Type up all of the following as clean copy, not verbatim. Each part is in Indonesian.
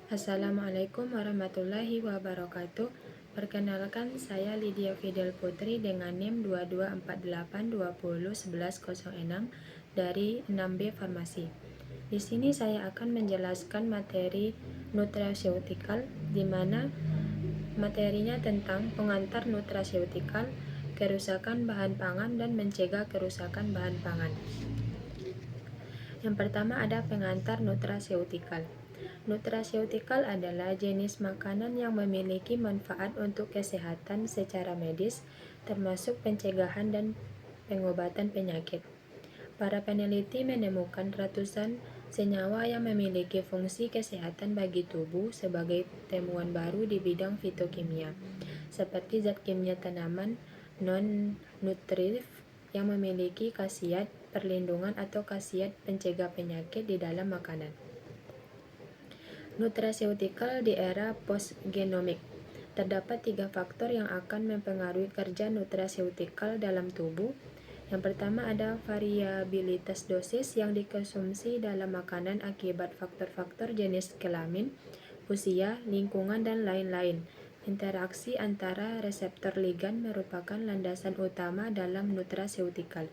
Assalamualaikum warahmatullahi wabarakatuh. Perkenalkan, saya Lydia Fidel Putri dengan NIM 2248201106 dari 6B Farmasi. Di sini saya akan menjelaskan materi nutraceutikal, di mana materinya tentang pengantar nutraceutikal, kerusakan bahan pangan, dan mencegah kerusakan bahan pangan. Yang pertama ada pengantar nutraceutikal. Nutraceutikal adalah jenis makanan yang memiliki manfaat untuk kesehatan secara medis, termasuk pencegahan dan pengobatan penyakit. Para peneliti menemukan ratusan senyawa yang memiliki fungsi kesehatan bagi tubuh sebagai temuan baru di bidang fitokimia, seperti zat kimia tanaman non-nutritif yang memiliki khasiat perlindungan atau khasiat pencegah penyakit di dalam makanan. Nutraceutikal di era post-genomik. Terdapat 3 faktor yang akan mempengaruhi kerja nutraceutikal dalam tubuh. Yang pertama ada variabilitas dosis yang dikonsumsi dalam makanan akibat faktor-faktor jenis kelamin, usia, lingkungan, dan lain-lain. Interaksi antara reseptor ligan merupakan landasan utama dalam nutraceutikal.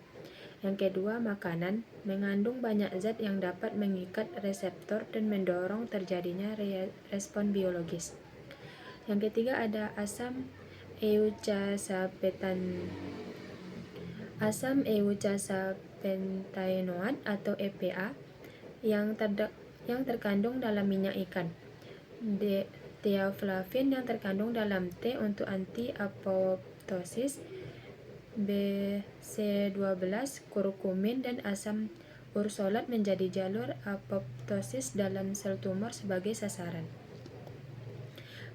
Yang kedua, makanan mengandung banyak zat yang dapat mengikat reseptor dan mendorong terjadinya respon biologis. Yang ketiga ada asam eucasapentaenoat atau EPA yang terkandung dalam minyak ikan. Theaflavin yang terkandung dalam teh untuk anti-apoptosis, BC12, kurkumin, dan asam ursolat menjadi jalur apoptosis dalam sel tumor sebagai sasaran.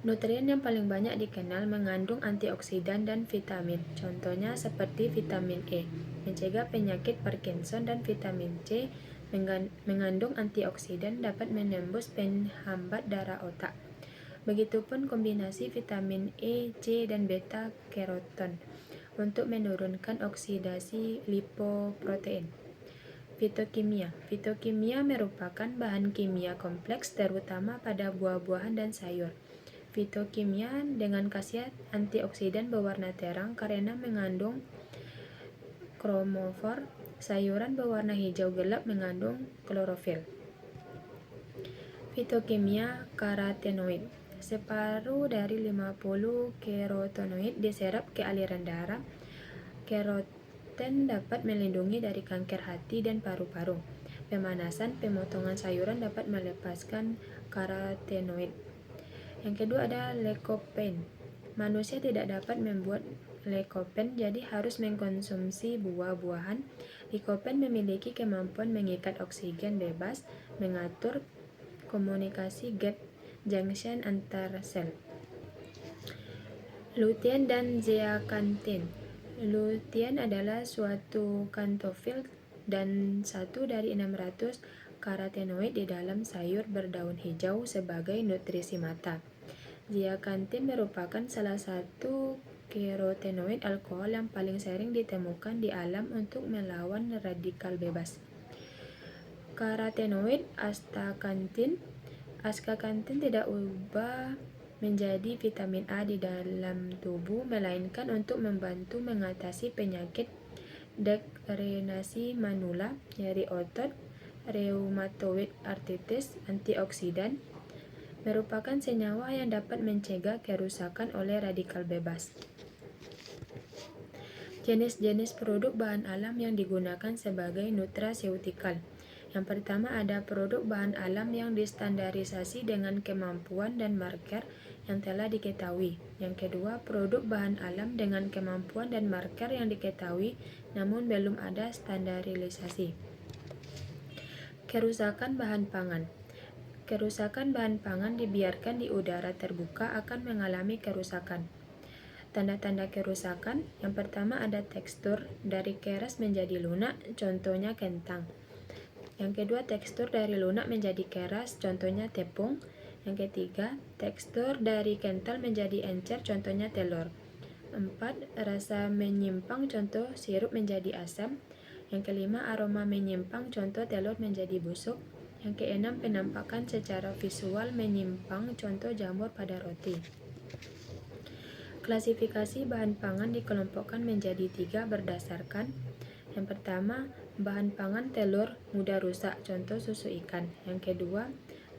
Nutrien yang paling banyak dikenal mengandung antioksidan dan vitamin. Contohnya seperti vitamin E, mencegah penyakit Parkinson, dan vitamin C mengandung antioksidan dapat menembus penghambat darah otak. Begitupun kombinasi vitamin E, C, dan beta karoten untuk menurunkan oksidasi lipoprotein. Fitokimia. Fitokimia merupakan bahan kimia kompleks terutama pada buah-buahan dan sayur. Fitokimia dengan khasiat antioksidan berwarna terang karena mengandung kromofor. Sayuran berwarna hijau gelap mengandung klorofil. Fitokimia karotenoid. Separuh dari 50 karotenoid diserap ke aliran darah. Karoten dapat melindungi dari kanker hati dan paru-paru. Pemanasan pemotongan sayuran dapat melepaskan karotenoid. Yang kedua ada lycopene. Manusia tidak dapat membuat lycopene, jadi harus mengkonsumsi buah-buahan. Lycopene memiliki kemampuan mengikat oksigen bebas, mengatur komunikasi gap junction antar sel. Lutein dan zeaxanthin. Lutein adalah suatu kantofil dan 1 dari 600 karotenoid di dalam sayur berdaun hijau sebagai nutrisi mata. Zeaxanthin merupakan salah satu karotenoid alkohol yang paling sering ditemukan di alam untuk melawan radikal bebas. Karotenoid astaxanthin tidak ubah menjadi vitamin A di dalam tubuh, melainkan untuk membantu mengatasi penyakit degenerasi manula, nyeri otot, rheumatoid arthritis. Antioksidan merupakan senyawa yang dapat mencegah kerusakan oleh radikal bebas. Jenis-jenis produk bahan alam yang digunakan sebagai nutraceutikal. Yang pertama ada produk bahan alam yang distandarisasi dengan kemampuan dan marker yang telah diketahui. Yang kedua, produk bahan alam dengan kemampuan dan marker yang diketahui namun belum ada standarisasi. Kerusakan bahan pangan. Kerusakan bahan pangan dibiarkan di udara terbuka akan mengalami kerusakan. Tanda-tanda kerusakan, yang pertama ada tekstur dari keras menjadi lunak, contohnya kentang. Yang kedua, tekstur dari lunak menjadi keras, contohnya tepung. Yang ketiga, tekstur dari kental menjadi encer, contohnya telur. 4. Rasa menyimpang, contoh sirup menjadi asam. Yang kelima, aroma menyimpang, contoh telur menjadi busuk. Yang keenam, penampakan secara visual menyimpang, contoh jamur pada roti. Klasifikasi bahan pangan dikelompokkan menjadi 3 berdasarkan: yang pertama, bahan pangan telur mudah rusak, contoh susu ikan. Yang kedua,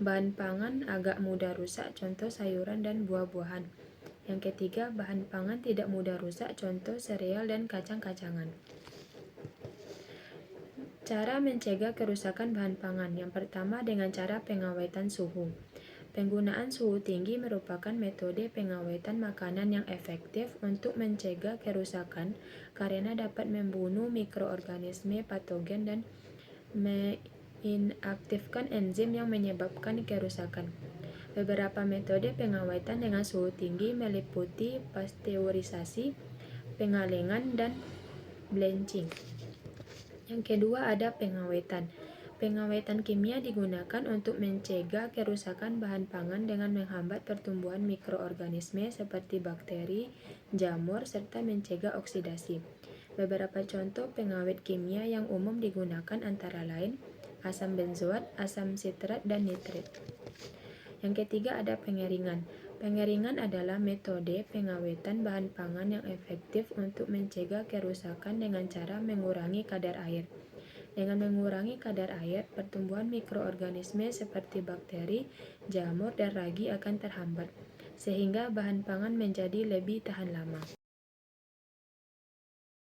bahan pangan agak mudah rusak, contoh sayuran dan buah-buahan. Yang ketiga, bahan pangan tidak mudah rusak, contoh sereal dan kacang-kacangan. Cara mencegah kerusakan bahan pangan. Yang pertama, dengan cara pengawetan suhu. Penggunaan suhu tinggi merupakan metode pengawetan makanan yang efektif untuk mencegah kerusakan karena dapat membunuh mikroorganisme patogen dan menginaktifkan enzim yang menyebabkan kerusakan. Beberapa metode pengawetan dengan suhu tinggi meliputi pasteurisasi, pengalengan, dan blanching. Yang kedua, ada pengawetan. Pengawetan kimia digunakan untuk mencegah kerusakan bahan pangan dengan menghambat pertumbuhan mikroorganisme seperti bakteri, jamur, serta mencegah oksidasi. Beberapa contoh pengawet kimia yang umum digunakan antara lain asam benzoat, asam sitrat, dan nitrit. Yang ketiga, ada pengeringan. Pengeringan adalah metode pengawetan bahan pangan yang efektif untuk mencegah kerusakan dengan cara mengurangi kadar air. Dengan mengurangi kadar air, pertumbuhan mikroorganisme seperti bakteri, jamur, dan ragi akan terhambat, sehingga bahan pangan menjadi lebih tahan lama.